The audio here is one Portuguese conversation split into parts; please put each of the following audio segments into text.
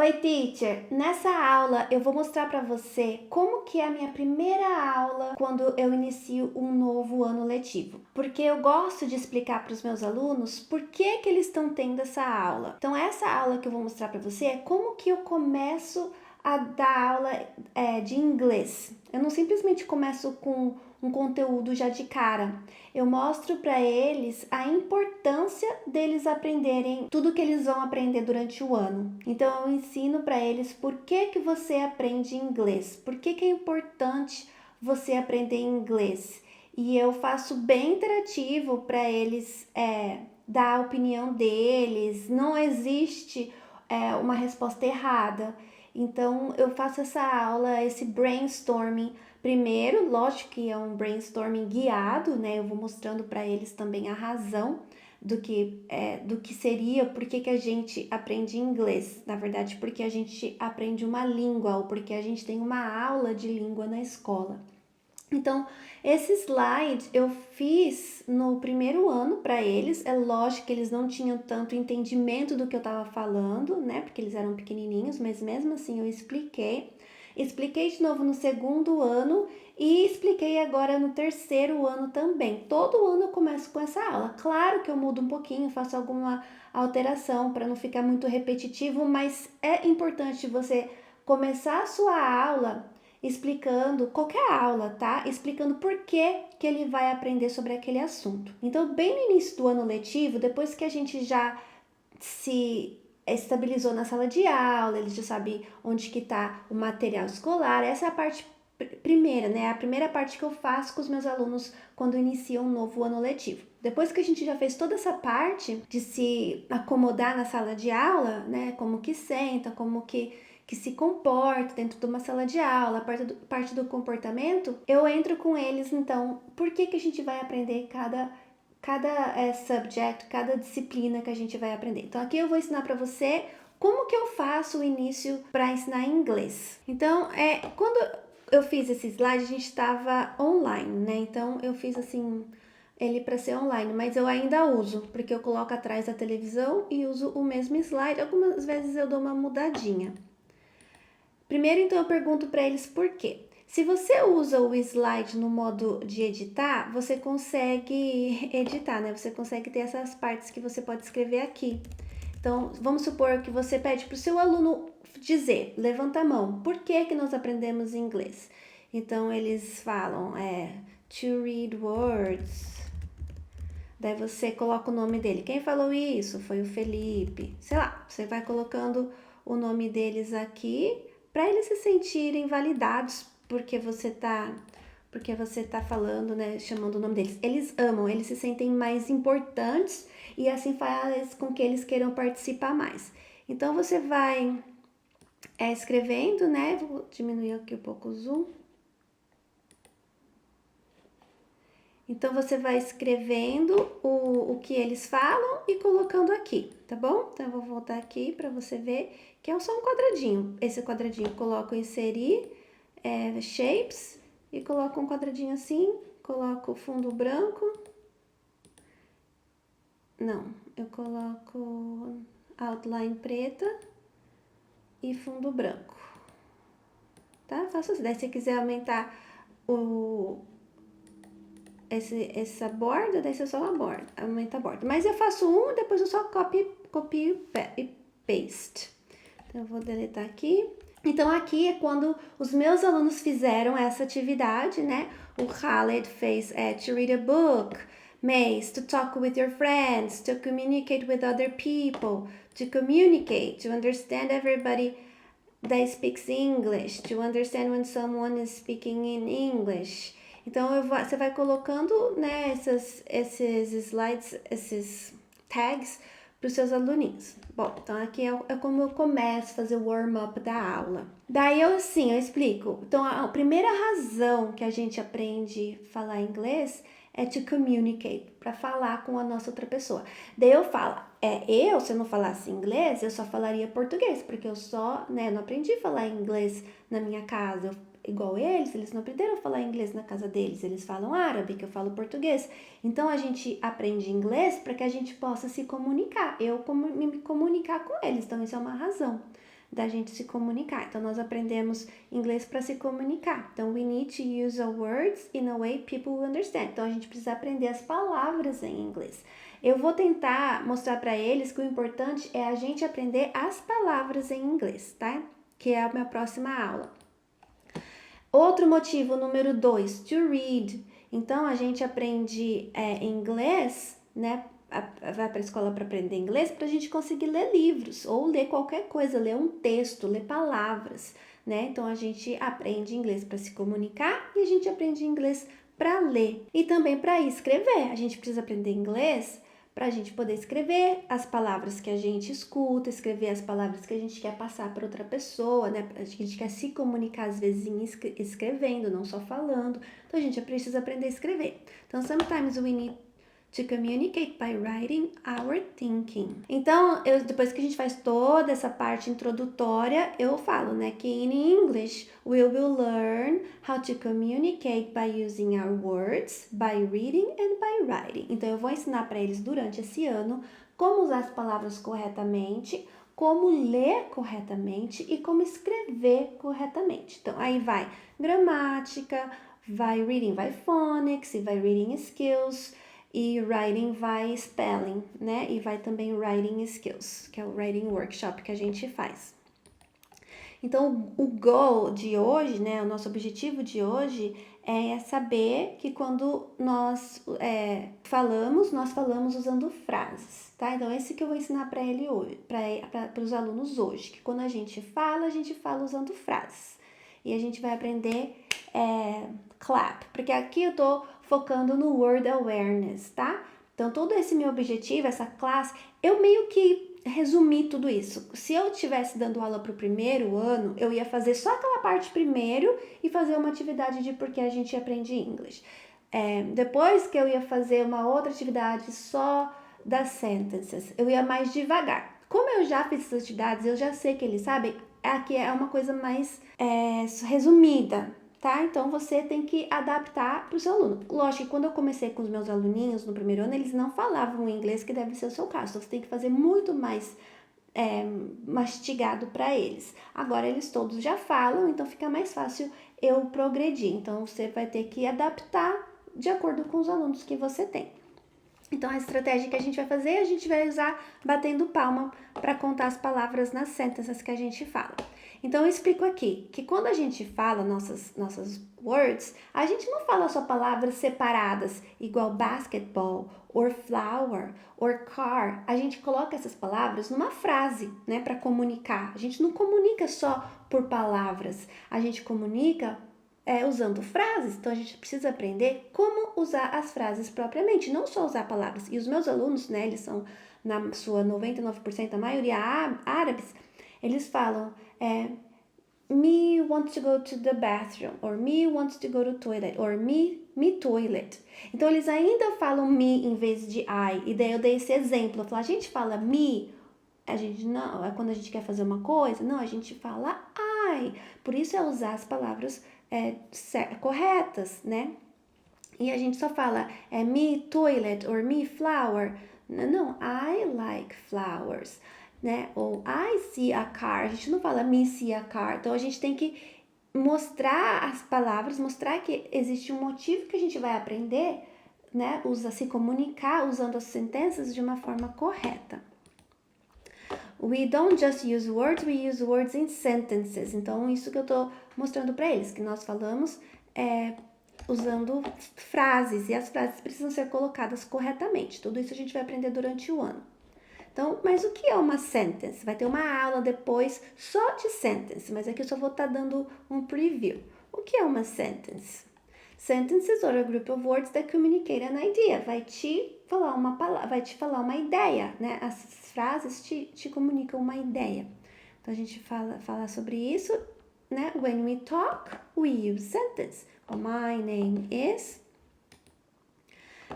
Oi, teacher! Nessa aula eu vou mostrar para você como que é a minha primeira aula quando eu inicio um novo ano letivo. Porque eu gosto de explicar para os meus alunos por que que eles estão tendo essa aula. Então essa aula que eu vou mostrar para você é como que eu começo a dar aula de inglês. Eu não simplesmente começo com um conteúdo já de cara. Eu mostro para eles a importância deles aprenderem tudo que eles vão aprender durante o ano. Então eu ensino para eles por que que você aprende inglês, por que que é importante você aprender inglês. E eu faço bem interativo para eles dar a opinião deles. Não existe uma resposta errada. Então eu faço essa aula, esse brainstorming. Primeiro, lógico que é um brainstorming guiado, né? Eu vou mostrando para eles também a razão do que seria, por que a gente aprende inglês. Na verdade, porque a gente aprende uma língua ou porque a gente tem uma aula de língua na escola. Então, esse slide eu fiz no primeiro ano para eles. É lógico que eles não tinham tanto entendimento do que eu estava falando, né? Porque eles eram pequenininhos, mas mesmo assim eu expliquei. Expliquei de novo no segundo ano e expliquei agora no terceiro ano também. Todo ano eu começo com essa aula. Claro que eu mudo um pouquinho, faço alguma alteração para não ficar muito repetitivo, mas é importante você começar a sua aula explicando qualquer aula, tá? Explicando por que que ele vai aprender sobre aquele assunto. Então, bem no início do ano letivo, depois que a gente já se estabilizou na sala de aula, ele já sabe onde que tá o material escolar. Essa é a parte primeira, né? A primeira parte que eu faço com os meus alunos quando iniciam um novo ano letivo. Depois que a gente já fez toda essa parte de se acomodar na sala de aula, né? Como que senta, como que se comporta dentro de uma sala de aula, parte do comportamento, eu entro com eles, então, por que que a gente vai aprender cada subject, cada disciplina que a gente vai aprender. Então, aqui eu vou ensinar para você como que eu faço o início para ensinar inglês. Então, quando eu fiz esse slide, a gente estava online, né? Então, eu fiz assim ele para ser online, mas eu ainda uso, porque eu coloco atrás da televisão e uso o mesmo slide. Algumas vezes eu dou uma mudadinha. Primeiro, então, eu pergunto para eles por quê. Se você usa o slide no modo de editar, você consegue editar, né? Você consegue ter essas partes que você pode escrever aqui. Então, vamos supor que você pede para o seu aluno dizer, levanta a mão, por que que nós aprendemos inglês? Então, eles falam, to read words. Daí você coloca o nome dele. Quem falou isso? Foi o Felipe. Sei lá, você vai colocando o nome deles aqui para eles se sentirem validados porque você tá falando, né, chamando o nome deles. Eles amam, eles se sentem mais importantes e assim faz com que eles queiram participar mais. Então você vai escrevendo, né? Vou diminuir aqui um pouco o zoom. Então você vai escrevendo o que eles falam e colocando aqui, tá bom? Então eu vou voltar aqui para você ver que é só um quadradinho. Esse quadradinho eu coloco inserir shapes e coloco um quadradinho assim, coloco fundo branco. Não, eu coloco outline preta e fundo branco. Tá? Faço assim. Daí se você quiser aumentar essa borda, daí você só aumenta a borda. Mas eu faço um, depois eu só copio e paste. Então eu vou deletar aqui. Então aqui é quando os meus alunos fizeram essa atividade, né? O Khaled fez to read a book, Mace, to talk with your friends, to communicate with other people, to communicate, to understand everybody that speaks English, to understand when someone is speaking in English. Então você vai colocando, né, esses slides, esses tags para os seus aluninhos. Bom, então aqui é como eu começo a fazer o warm-up da aula. Daí eu explico. Então a primeira razão que a gente aprende a falar inglês é to communicate, para falar com a nossa outra pessoa. Daí eu falo, se eu não falasse inglês, eu só falaria português, porque eu não aprendi a falar inglês na minha casa, igual eles não aprenderam a falar inglês na casa deles, eles falam árabe, que eu falo português. Então a gente aprende inglês para que a gente possa se comunicar, me comunicar com eles, então isso é uma razão. da gente se comunicar. Então, nós aprendemos inglês para se comunicar. Então, we need to use our words in a way people will understand. Então, a gente precisa aprender as palavras em inglês. Eu vou tentar mostrar para eles que o importante é a gente aprender as palavras em inglês, tá? Que é a minha próxima aula. Outro motivo, número 2, to read. Então, a gente aprende inglês, né? Vai para a escola para aprender inglês para a gente conseguir ler livros ou ler qualquer coisa, ler um texto, ler palavras, né? Então, a gente aprende inglês para se comunicar e a gente aprende inglês para ler e também para escrever. A gente precisa aprender inglês para a gente poder escrever as palavras que a gente escuta, escrever as palavras que a gente quer passar para outra pessoa, né? A gente quer se comunicar às vezes escrevendo, não só falando. Então, a gente precisa aprender a escrever. Então, sometimes we need to communicate by writing our thinking. Então, depois que a gente faz toda essa parte introdutória, eu falo, né, que in English we will learn how to communicate by using our words, by reading and by writing. Então, eu vou ensinar para eles durante esse ano como usar as palavras corretamente, como ler corretamente e como escrever corretamente. Então, aí vai gramática, vai reading, vai phonics e vai reading skills. E writing vai spelling, né? E vai também writing skills, que é o writing workshop que a gente faz. Então, o goal de hoje, né? O nosso objetivo de hoje é saber que quando nós falamos, nós falamos usando frases, tá? Então, esse que eu vou ensinar para ele hoje, para os alunos hoje, que quando a gente fala usando frases. E a gente vai aprender clap, porque aqui eu tô focando no word awareness, tá? Então, todo esse meu objetivo, essa classe, eu meio que resumi tudo isso. Se eu estivesse dando aula para o primeiro ano, eu ia fazer só aquela parte primeiro e fazer uma atividade de porque a gente aprende inglês. Depois que eu ia fazer uma outra atividade só das sentences, eu ia mais devagar. Como eu já fiz essas atividades, eu já sei que eles sabem, aqui é uma coisa mais resumida, tá? Então, você tem que adaptar para o seu aluno. Lógico que quando eu comecei com os meus aluninhos no primeiro ano, eles não falavam o inglês, que deve ser o seu caso. Então, você tem que fazer muito mais mastigado para eles. Agora, eles todos já falam, então fica mais fácil eu progredir. Então, você vai ter que adaptar de acordo com os alunos que você tem. Então, a estratégia que a gente vai fazer, a gente vai usar batendo palma para contar as palavras nas sentences que a gente fala. Então, eu explico aqui que quando a gente fala nossas words, a gente não fala só palavras separadas, igual basketball, or flower, or car. A gente coloca essas palavras numa frase, né, para comunicar. A gente não comunica só por palavras, a gente comunica usando frases. Então, a gente precisa aprender como usar as frases propriamente, não só usar palavras. E os meus alunos, né, eles são, na sua 99%, a maioria árabes, eles falam me wants to go to the bathroom, or me wants to go to toilet, or me toilet. Então, eles ainda falam me em vez de I. E daí eu dei esse exemplo. Eu falo, a gente fala me, a gente não, quando a gente quer fazer uma coisa, não, a gente fala I. Por isso é usar as palavras corretas, né? E a gente só fala me toilet or me flower. Não, I like flowers, né? Ou I see a car. A gente não fala me see a car. Então, a gente tem que mostrar as palavras, mostrar que existe um motivo que a gente vai aprender, né? Se comunicar usando as sentenças de uma forma correta. We don't just use words, we use words in sentences. Então, isso que eu tô mostrando para eles, que nós falamos usando frases, e as frases precisam ser colocadas corretamente. Tudo isso a gente vai aprender durante o ano. Então, mas o que é uma sentence? Vai ter uma aula depois só de sentence, mas aqui eu só vou estar dando um preview. O que é uma sentence? Sentences are a group of words that communicate an idea. Vai te falar uma palavra, vai te falar uma ideia, né? As frases te comunicam uma ideia. Então, a gente fala sobre isso, né? When we talk, we use sentence. My name is...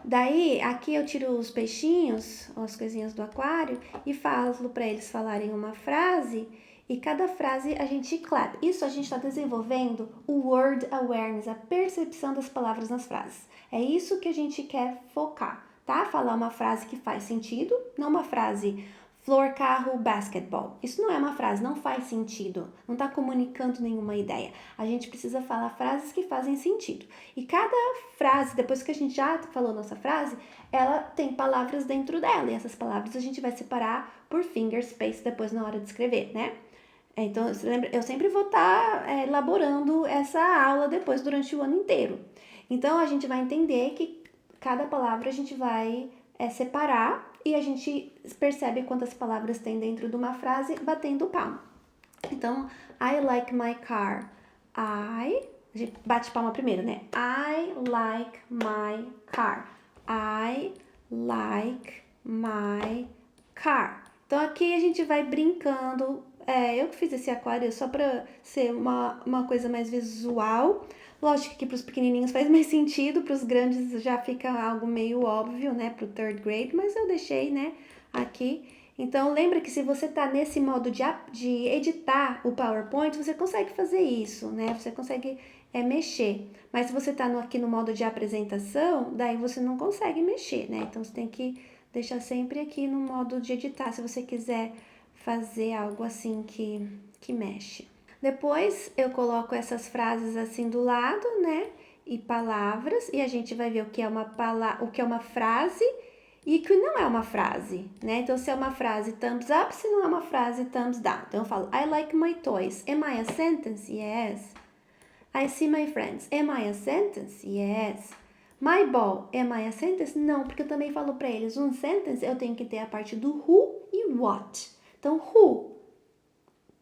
Daí, aqui eu tiro os peixinhos, as coisinhas do aquário, e falo para eles falarem uma frase, e cada frase a gente clap. Isso a gente está desenvolvendo o word awareness, a percepção das palavras nas frases. É isso que a gente quer focar, tá? Falar uma frase que faz sentido, não uma frase flor, carro, basketball. Isso não é uma frase, não faz sentido, não está comunicando nenhuma ideia. A gente precisa falar frases que fazem sentido. E cada frase, depois que a gente já falou nossa frase, ela tem palavras dentro dela. E essas palavras a gente vai separar por finger space depois na hora de escrever, né? Então, eu sempre vou estar elaborando essa aula depois durante o ano inteiro. Então, a gente vai entender que cada palavra a gente vai separar e a gente percebe quantas palavras tem dentro de uma frase batendo palma. Então, I like my car. A gente bate palma primeiro, né? I like my car. I like my car. Então, aqui a gente vai brincando. Eu que fiz esse aquário só para ser uma coisa mais visual. Lógico que para os pequenininhos faz mais sentido, para os grandes já fica algo meio óbvio, né, para o third grade, mas eu deixei, né, aqui. Então, lembra que se você tá nesse modo de editar o PowerPoint, você consegue fazer isso, né, você consegue mexer. Mas se você tá aqui no modo de apresentação, daí você não consegue mexer, né, então você tem que deixar sempre aqui no modo de editar, se você quiser fazer algo assim que mexe. Depois eu coloco essas frases assim do lado, né? E palavras, e a gente vai ver o que é uma frase e o que não é uma frase, né? Então, se é uma frase thumbs up, se não é uma frase thumbs down. Então, eu falo, I like my toys. Am I a sentence? Yes. I see my friends. Am I a sentence? Yes. My ball. Am I a sentence? Não, porque eu também falo para eles, um sentence eu tenho que ter a parte do who e what. Então, who?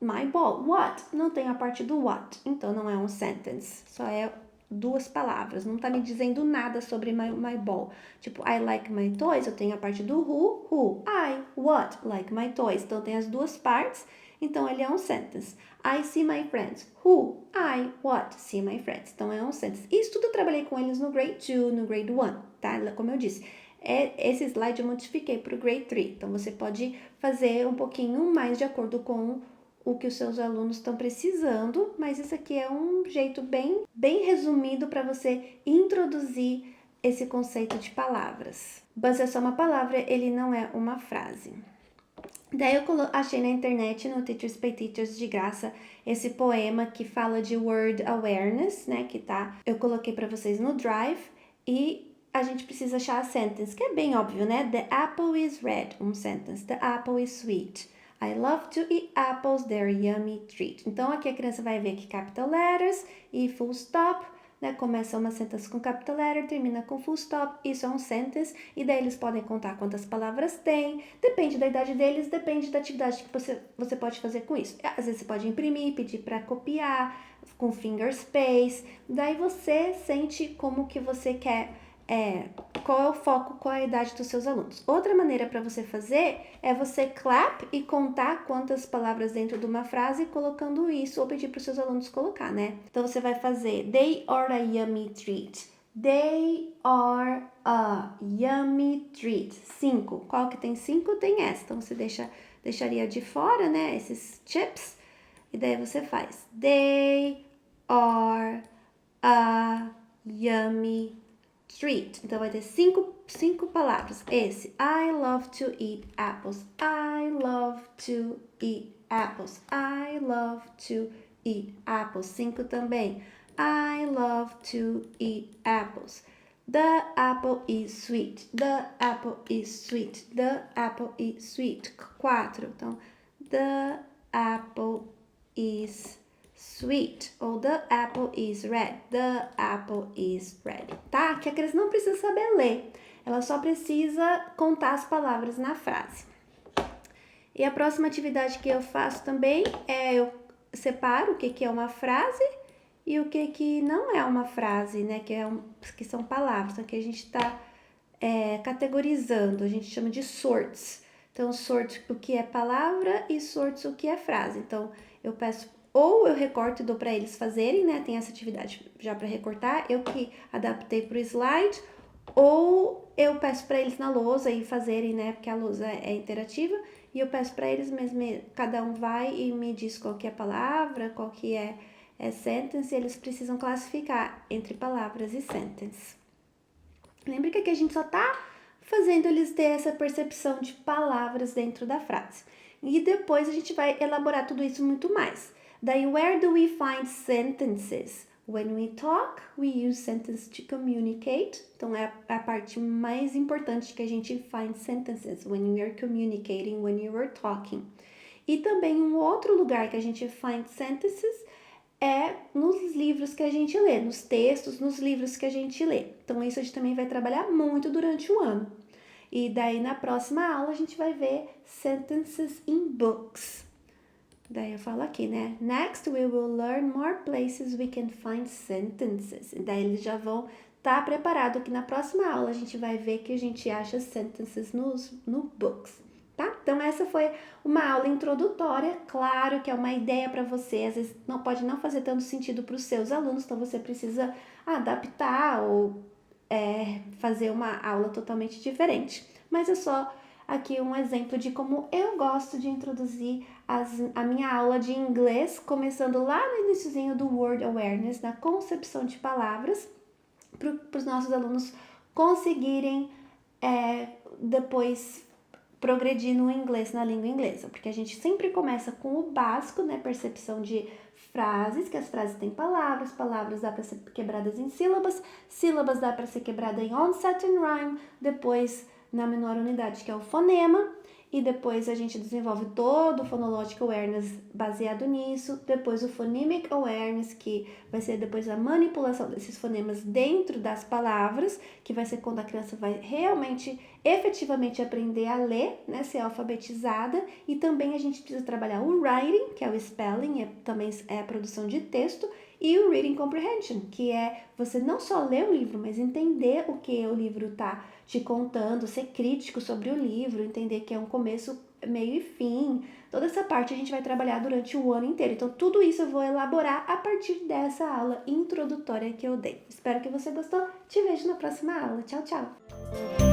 My ball. What? Não tem a parte do what. Então, não é um sentence. Só é duas palavras. Não tá me dizendo nada sobre my ball. Tipo, I like my toys. Eu tenho a parte do who. I, what, like my toys. Então, tem as duas partes. Então, ele é um sentence. I see my friends. Who, I, what, see my friends. Então, é um sentence. Isso tudo eu trabalhei com eles no grade 2, no grade 1, tá? Como eu disse. Esse slide eu modifiquei para o grade 3. Então, você pode fazer um pouquinho mais de acordo com o que os seus alunos estão precisando, mas isso aqui é um jeito bem resumido para você introduzir esse conceito de palavras. Buzz é só uma palavra, ele não é uma frase. Daí eu achei na internet, no Teachers Pay Teachers, de graça, esse poema que fala de word awareness, né, eu coloquei para vocês no Drive, e a gente precisa achar a sentence, que é bem óbvio, né? The apple is red, um sentence. The apple is sweet. I love to eat apples, they're yummy treat. Então, aqui a criança vai ver que capital letters e full stop, né? Começa uma sentence com capital letter, termina com full stop, isso é um sentence, e daí eles podem contar quantas palavras tem, depende da idade deles, depende da atividade que você pode fazer com isso. Às vezes você pode imprimir, pedir para copiar, com finger space, daí você sente como que você quer, qual é o foco, qual é a idade dos seus alunos. Outra maneira para você fazer é você clap e contar quantas palavras dentro de uma frase colocando isso, ou pedir para os seus alunos colocar, né? Então, você vai fazer, they are a yummy treat. They are a yummy treat. 5. Qual que tem 5? Tem essa. Então, você deixaria de fora, né, esses chips. E daí você faz, they are a yummy treat. Então, vai ter cinco palavras. Esse, I love to eat apples. I love to eat apples. I love to eat apples. 5 também. I love to eat apples. The apple is sweet. The apple is sweet. The apple is sweet. 4. Então, the apple is sweet, ou the apple is red. The apple is red, tá? Que a criança não precisa saber ler, ela só precisa contar as palavras na frase. E a próxima atividade que eu faço também eu separo o que é uma frase e o que não é uma frase, né? Que são palavras. Aqui a gente tá categorizando, a gente chama de sorts. Então, sorts o que é palavra e sorts o que é frase. Então, eu peço, ou eu recorto e dou para eles fazerem, né? Tem essa atividade já para recortar, eu que adaptei para o slide, ou eu peço para eles na lousa e fazerem, né? Porque a lousa é interativa, e eu peço para eles mesmo, cada um vai e me diz qual que é a palavra, qual que é sentence, e eles precisam classificar entre palavras e sentence. Lembre que aqui a gente só tá fazendo eles ter essa percepção de palavras dentro da frase. E depois a gente vai elaborar tudo isso muito mais. Daí, where do we find sentences? When we talk, we use sentence to communicate. Então, é a parte mais importante que a gente find sentences. When we are communicating, when you are talking. E também um outro lugar que a gente find sentences é nos livros que a gente lê, nos textos, nos livros que a gente lê. Então, isso a gente também vai trabalhar muito durante o ano. E daí, na próxima aula, a gente vai ver sentences in books. Daí eu falo aqui, né? Next, we will learn more places we can find sentences. E daí eles já vão estar preparados que na próxima aula a gente vai ver que a gente acha sentences no books, tá? Então essa foi uma aula introdutória, claro que é uma ideia para você, às vezes pode não fazer tanto sentido para os seus alunos, então você precisa adaptar ou fazer uma aula totalmente diferente. Mas é só aqui um exemplo de como eu gosto de introduzir a minha aula de inglês, começando lá no iniciozinho do Word Awareness, na concepção de palavras, para os nossos alunos conseguirem depois progredir no inglês, na língua inglesa, porque a gente sempre começa com o básico, né, percepção de frases, que as frases têm palavras, palavras dá para ser quebradas em sílabas, sílabas dá para ser quebrada em onset and rhyme, depois na menor unidade, que é o fonema, e depois a gente desenvolve todo o Phonological Awareness baseado nisso, depois o Phonemic Awareness, que vai ser depois a manipulação desses fonemas dentro das palavras, que vai ser quando a criança vai realmente, efetivamente aprender a ler, né, ser alfabetizada, e também a gente precisa trabalhar o Writing, que é o Spelling, também é a produção de texto, e o Reading Comprehension, que é você não só ler o livro, mas entender o que o livro está te contando, ser crítico sobre o livro, entender que é um começo, meio e fim. Toda essa parte a gente vai trabalhar durante o ano inteiro. Então, tudo isso eu vou elaborar a partir dessa aula introdutória que eu dei. Espero que você gostou. Te vejo na próxima aula. Tchau, tchau!